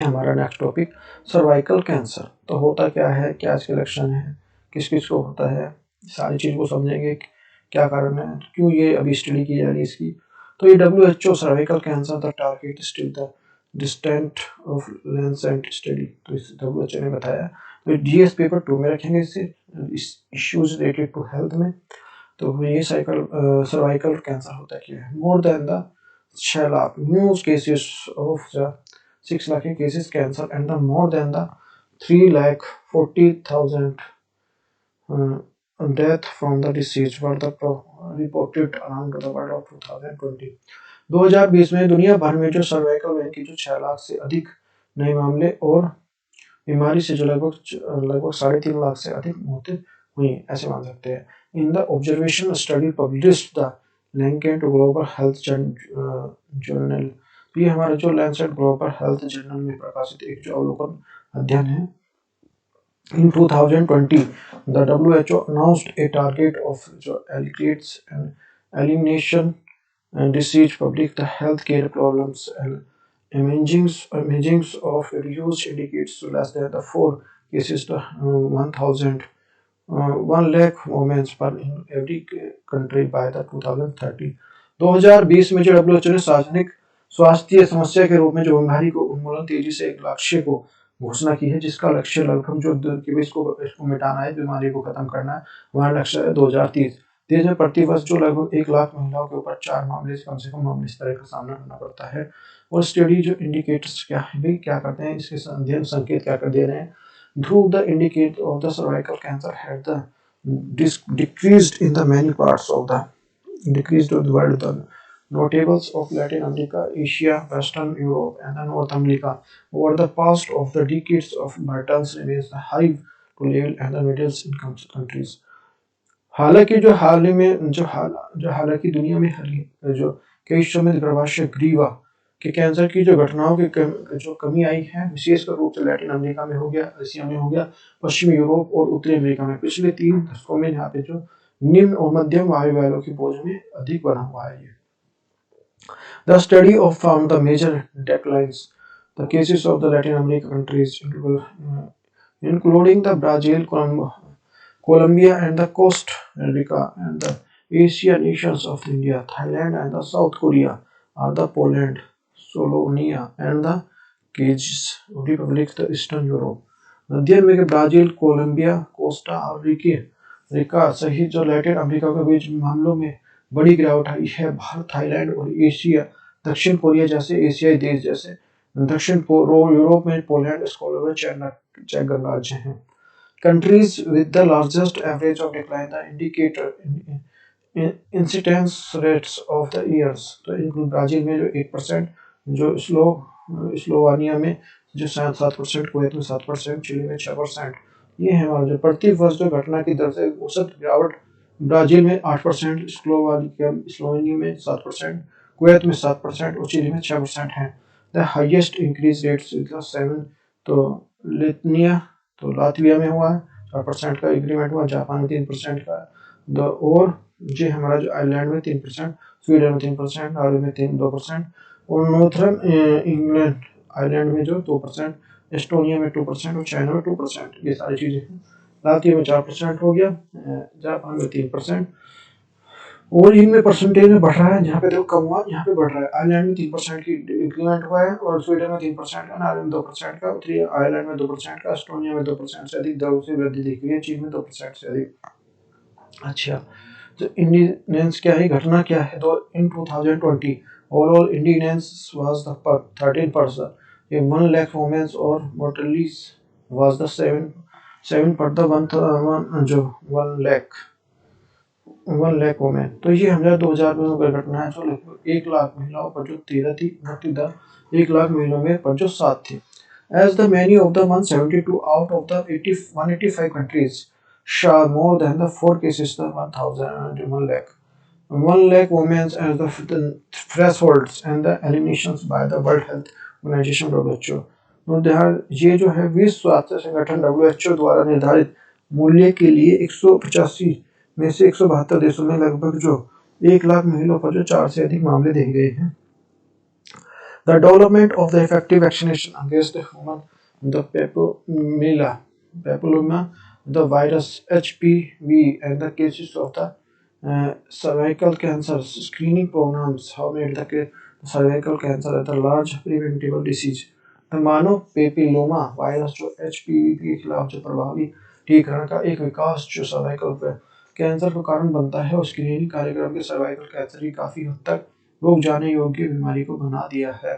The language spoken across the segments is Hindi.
हमारा नेक्स्ट टॉपिक सर्वाइकल कैंसर। तो होता क्या है, क्या इसके लक्षण है, किस किस को होता है, सारी चीज़ को समझेंगे। क्या कारण है, क्यों ये अभी स्टडी की जा रही है इसकी। तो ये WHO cervical cancer the target still the distant of Lancet study, तो इस WHO ने बताया। तो GS पेपर 2 में रखेंगे इससे, इस इश्यूज रिलेटेड टू हेल्थ में। तो ये साइकिल सर्वाइकल कैंसर होता क्या है। More than the 6 lakh new cases of the 6 lakh cases cancer and the more than the 3,40,000 death from the disease were the reported around the world of 2020। 2020 में दुनिया भर में जो सर्वाइकल वेन की जो 6 लाख से अधिक नए मामले और बीमारी से जो लगभग 3.5 लाख से अधिक मौतें हुई, ऐसे मान सकते हैं। In the observation study published the Lancet global health journal, तो ये हमारा जो लैंसेट ग्लोबल हेल्थ जर्नल में प्रकाशित एक जो अवलोकन अध्ययन है। In 2020, the WHO announced a target of eliminates and elimination and disease public the healthcare problems and imagings of reduced indicates to less than the 4 cases to 1 lakh women per in every country by the 2030। 2020 में जो WHO ने सार्वजनिक स्वास्थ्य समस्या के रूप में जो बीमारी को उन्मूलन तेजी से एक लक्ष्य को घोषणा की है, जिसका लक्ष्य लगभग जो इसको मिटाना है, बीमारी को खत्म करना है। हमारा लक्ष्य है 2030। देश में प्रति वर्ष जो लगभग 1 लाख महिलाओं के ऊपर 4 मामले कम से कम मामले इस तरह का सामना करना पड़ता है। और स्टडी जो इंडिकेटर्स क्या है भाई, क्या करते हैं, इसके अध्ययन संकेत क्या कर दे रहे हैं। Though the indicator of the cervical cancer had the decreased in the many parts of the decreased of the world, the notables of Latin America, Asia, Western Europe, and the North America over the past of the decades of battles remains the high to level and the middle income countries। हालांकि हालांकि दुनिया में जो कई हिस्सों में गर्भाशय ग्रीवा के कैंसर की जो घटनाओं की जो कमी आई है, विशेषकर रूप से लैटिन अमेरिका में हो गया, एशिया में हो गया, पश्चिमी यूरोप और उत्तरी अमेरिका में पिछले 3 दशकों में यहाँ पे जो निम्न और मध्यम आयु वालों की बोझ में अधिक बना हुआ है। ये The study of found the major declines the cases of the Latin American countries, including the Brazil, Colombia, and the Costa Rica, and the Asia nations of India, Thailand, and the South Korea are the Poland, Slovenia, and the Kyrgyz Republic, the Eastern Europe। अध्ययन में ब्राजील, कोलंबिया, कोस्टा और रिका सहित जो लैटिन अमेरिका के बीच मामलों में बड़ी गिरावट आई है। भारत, थाईलैंड और एशिया, दक्षिण कोरिया जैसे एशियाई देश जैसे दक्षिण यूरोप में पोलैंड, स्लोवाकिया, चेक गणराज्य हैं। Countries with the largest average of decline the indicator incidence rates of the years, तो इनको ब्राजील में जो 8%, जो स्लोवानिया में जो 7%, कुवैत में 7%, चिली में 6%। ये है हमारा जो प्रति वर्ष जो घटना की दर से औसत गिरावट ब्राजील में 8%, स्लोवेनिया में 7%, कुवैत में 7% और चिली में 6% है। द हाईएस्ट इंक्रीज रेट्स 7, तो लिथुआनिया तो लातविया में हुआ 4% का इंक्रीमेंट हुआ, जापान में 3% का, और जो हमारा जो आयरलैंड में 3%, स्वीडन में 3%, नॉर्वे में 2%, और नॉर्थर्न इंग्लैंड आयरलैंड में जो 2%, एस्टोनिया में 2% और चाइना में 2%। ये सारी चीजें हैं। लातविया में 4% हो गया, जापान में 3%, और इनमें परसेंटेज में बढ़ रहा है। जहाँ पे देखो कम हुआ, यहाँ पे बढ़ रहा है। आयरलैंड में 3% की इंक्रीमेंट हुआ है, और स्वीडन में 3% का, नॉर्वे में 2% का, उत्तरी आयरलैंड में 2% का, एस्टोनिया में 2% से अधिक दरों से वृद्धि देखी गई है, चीन में 2% से अधिक। अच्छा, तो इंडियंस क्या है, घटना क्या है। तो in 2020 overall Indians was the 13%, 1 lakh women's और मोर्टलिटीज वाज द 7 पर द 1 लाख वुमेन। तो ये हमारा 2000 में हुआ घटना है, जो लगभग 1 लाख महिलाओं पर जो 13 थी, मृत्यु दर 1 लाख महिलाओं में पर जो 7 थी। As the many of the 172 out of the 185 countries saw more than the 4 cases the 1 lakh women as the thresholds and the eliminations by the World Health Organization WHO। ये जो है विश्व स्वास्थ्य संगठन WHO द्वारा निर्धारित मूल्य के लिए 185 में से 172 देशों में लगभग जो 1 लाख महिलाओं पर जो 4 से अधिक मामले देखे गए हैं। The development of the effective vaccination against the human the papilloma, the virus HPV, and the cases of the cervical cancer screening programs have made the cervical cancer a large preventable disease. The Manav papilloma virus जो HPV के खिलाफ जो प्रभावी टीकाकरण का एक विकास जो सर्वाइकल कैंसर का कारण बनता है और स्क्रीनिंग कार्यक्रम के सर्वाइकल कैंसर की काफी हद तक रोक जाने योग्य बीमारी को बना दिया है।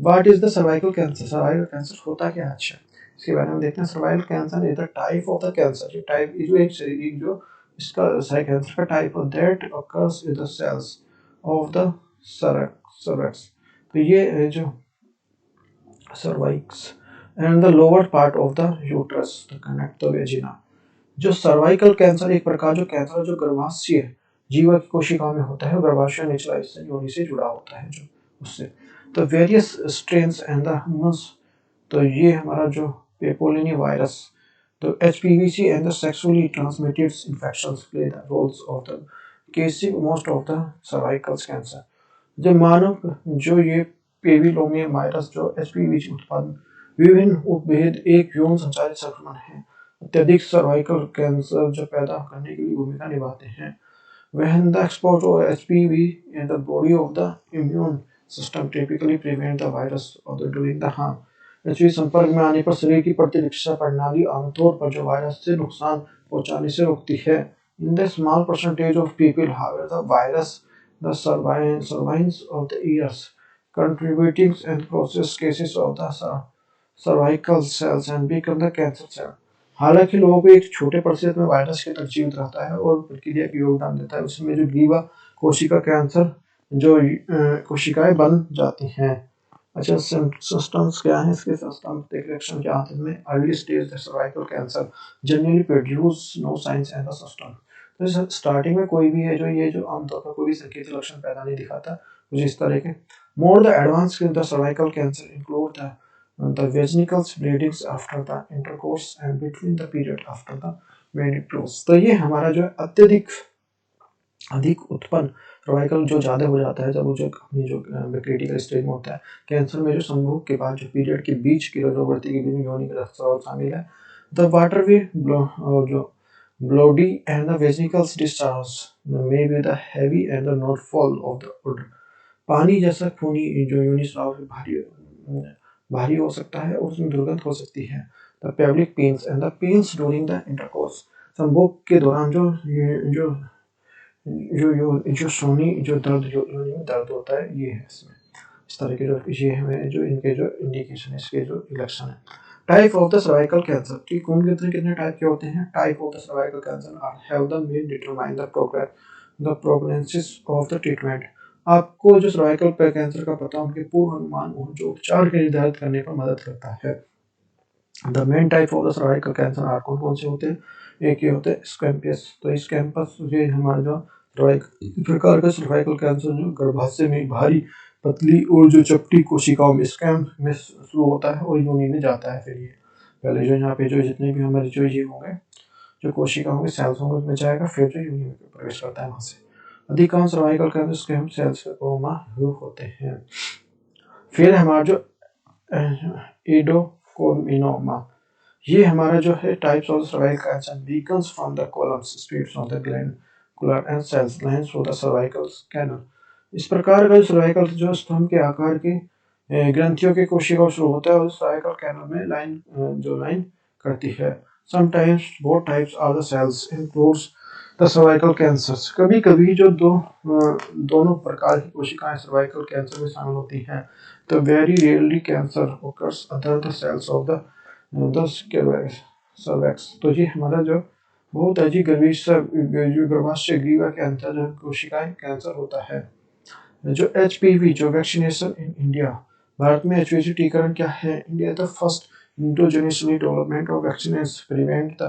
What is the cervical cancer? Cervical cancer होता क्या है? अच्छा, इसके बारे में देखते हैं। Cervical cancer is the type of the cancer, ये टाइप जो एक शरीर जो इसका कैंसर का type of that occurs in the cells of the cervix. तो ये जो cervix and the lower part of the uterus the connect the vagina. जो सर्वाइकल कैंसर एक प्रकार जो कैंसर जो गर्भाशय जीवा की कोशिकाओं में होता है, गर्भाशय निचला हिस्सा योनि से जुड़ा होता है जो उससे। तो various strains and the humans, तो ये हमारा जो पेपोलिनी वायरस, तो HPV and the sexually transmitted infections play the roles of the causing most of the cervical cancer. जो मानव जो ये पेविलोमिया वायरस जो HPV उत्पादन विभिन्न उपभेद एक यौन संचारित संक्रमण है, अत्यधिक सर्वाइकल कैंसर जो पैदा करने की भूमिका निभाते हैं। When the exposure of HPV in the body of the immune system typically prevent the virus of the doing the harm. HPV संपर्क में आने पर शरीर की प्रतिरक्षा प्रणाली आमतौर पर जो वायरस से नुकसान पहुंचाने से रोकती है। In the small percentage of people, however, the virus the survives of the years, contributing and process cases of the cervical cells and become the cancer cell. हालांकि लोगों को एक छोटे प्रतिशत में वायरस के तक जीवित रहता है और प्रक्रिया की योगदान देता है, उसमें जो ग्रीवा कोशिका कैंसर जो कोशिकाएं बन जाती हैं। अच्छा, सिम्टम्स क्या है इसके? सिम्टम्स डिटेक्शन क्या आते हैं? Early stage cervical cancer generally produce no signs and the symptoms. तो स्टार्टिंग में कोई भी है जो ये जो आमतौर पर कोई भी संकेत लक्षण पैदा नहीं दिखाता, कुछ इस तरह के। More the advance the cervical cancer include the vaginal bleedings after the intercourse and between the period after the menopause। तो ये हमारा जो अत्यधिक अधिक उत्पन्न सर्वाइकल जो ज़्यादा हो जाता है जब वो जो अपनी जो क्रिटिकल स्टेज में होता है कैंसर में, जो संभोग के बाद जो पीरियड के बीच की रजोवर्ती की विभिन्न योनि का रक्तस्राव शामिल है। द वाटर वे जो bloody and the vaginal discharge may be the heavy and the not fall of the odor। पानी जैसा खूनी जो योनि स्राव भारी हो सकता है और उसमें दुर्गंध हो सकती है। The pelvic pains and the pains during the intercourse, संभोग के दौरान जो सोनी जो दर्द जो योनि में दर्द होता है, ये है इसमें इस तरह के जो ये हमें जो इनके जो इंडिकेशन इसके जो लक्षण है। Type of the cervical cancer, ठीक कौन कितने टाइप के होते हैं? Type of the cervical cancer are have the main determine the progress the prognosis of the treatment. आपको जो सर्वाइकल कैंसर का पता उनके पूर्व अनुमान और जो उपचार के निर्धारित करने पर मदद करता है। The main type of the cervical cancer are कौन कौन से होते हैं? एक ये होते हैं स्कैम्पस। तो स्कैम्पस ये हमारा जो प्रकार का सर्वाइकल कैंसर जो गर्भाशय में भारी पतली और जो चपटी कोशिकाओं में स्कैम में शुरू होता है और योनि में जाता है। फिर ये पहले जो यहाँ पे जो जितने भी हमारे जो ये होंगे जो कोशिका होंगे सेल्स होंगे उसमें जाएगा, फिर जो योनि में प्रवेश करता है वहाँ से। अधिकांश सर्वाइकल कैंसर स्कैम सेल्स होते हैं। फिर हमारा जो एडोकोमिनोमा, ये हमारा जो है types of cervical cancer begins from the columns streets of the glandular and cells lines through the cervical canal. इस प्रकार का सर्वाइकल जो स्तंभ के आकार के ग्रंथियों के कोशिकाओं शुरू होता है और सर्वाइकल कैनल में लाइन करती है। Sometimes both types are the cells includes the cervical cancers. कभी कभी जो दोनों प्रकार की कोशिकाएं सर्वाइकल कैंसर में शामिल होती हैं। तो very rarely cancer occurs under the cells of the cervix. तो ये हमारा जो बहुत अजीब गर्भाशय ग्रीवा के अंदर जो कोशिकाएं कैंसर होता है। जो HPV जो वैक्सीनेशन इन इंडिया, भारत में HPV टीकाकरण क्या है? India the first indigenously development of vaccines prevent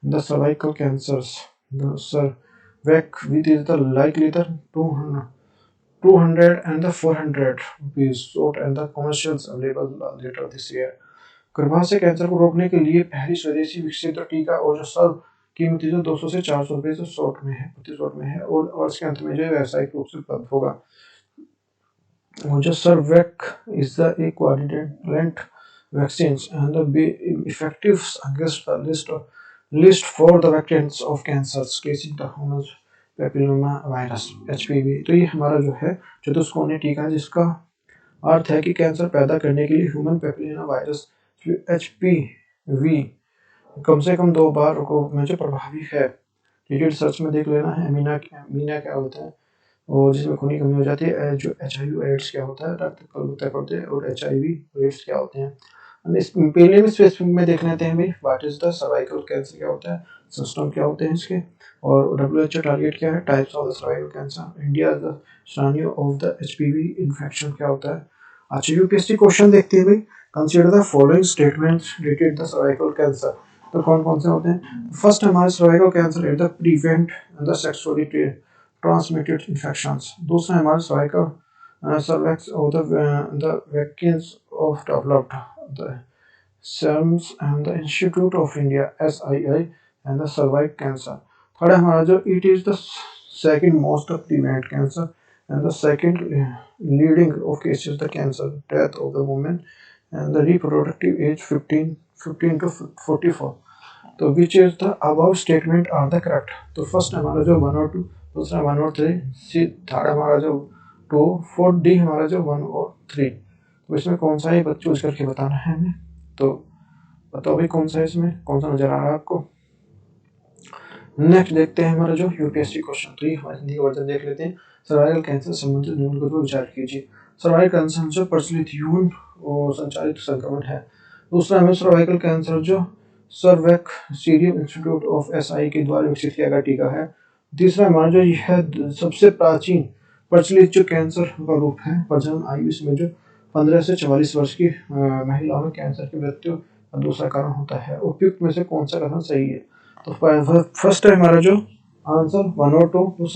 the cervical cancers. The cervix with is the likely the 200 and the 400 rupees sold and the commercials available later this year। गर्भाशय कैंसर को रोकने के लिए पहली स्वदेशी विकसित टीका और जो सर्व कीमती जो 200 से 400 रुपए जो शॉट में है, प्रति शॉट में है और वर्ष के अंत में जो व्यावसायिक रूप से उपलब्ध होगा। जो सर्वैक is the a quadrivalent vaccines and the be effective against the list for the vaccines of cancers causing the human papilloma virus HPV। तो ये हमारा जो है चतुष्कोणीय टीका है जिसका अर्थ है कि कैंसर पैदा करने के लिए ह्यूमन पेपिलोमा वायरस HPV कम से कम 2 बार को में जो प्रभावी है। डिटेल सर्च में देख लेना है। मीना क्या होता है और जिसमें खून की कमी हो जाती है। जो HIV एड्स क्या होता है, रक्त कलुता करते हैं, और HIV एड्स क्या होते हैं। पहले भी स्पेसिफिक में देख लेते हैं भाई, what is the cervical cancer क्या होता है, सिस्टम क्या होते हैं इसके, और WHO टारगेट क्या है, types of the cervical cancer, India the scenario of the HPV infection क्या होता है। अच्छा यूपीएससी क्वेश्चन देखते हैं भाई, consider the following statements related the cervical cancer. तो कौन कौन से होते हैं। फर्स्ट हमारे cervical cancer is the prevent the sexually transmitted infections. दूसरा हमारे cervical cervix of the vaccines of developed the SERMs and the Institute of India SII and the cervical cancer। Third हमारा जो it is the second most prevent cancer and the second leading of cases the cancer death of the woman and the reproductive age 15 to 44। तो which is the above statement are the correct. तो फर्स्ट हमारा जो 1 और 2, दूसरा 1 और 3, सी थर्ड हमारा जो 2, फोर्थ डी हमारा जो 1 और 3। तो इसमें कौन सा है चूज करके बताना है हमें। तो बताओ भाई कौन सा है, इसमें कौन सा नजर आ रहा है आपको। नेक्स्ट देखते हैं हमारा जो यूपीएससी क्वेश्चन 3 हमारे हिंदी का वर्जन देख लेते हैं। सर्वाइकल कैंसर संबंधित न्यूनतम पर विचार कीजिए। सर्वाइकल कैंसर जो प्रचलित यौन और संचालित संक्रमण है। दूसरा हमें सर्वाइकल कैंसर जो सर्वैक सीरियम इंस्टीट्यूट ऑफ एसआई के द्वारा विकसित किया गया टीका है। तीसरा हमारा जो यह सबसे प्राचीन प्रचलित जो कैंसर का रूप है। प्रजनन आयु इसमें जो 15 से 44 वर्ष की महिलाओं में कैंसर की मृत्यु का दूसरा कारण होता है। उपयुक्त में से कौन सा कथन सही है। तो फर्स्ट है हमारा जो आंसर 1 और 2, दूसरा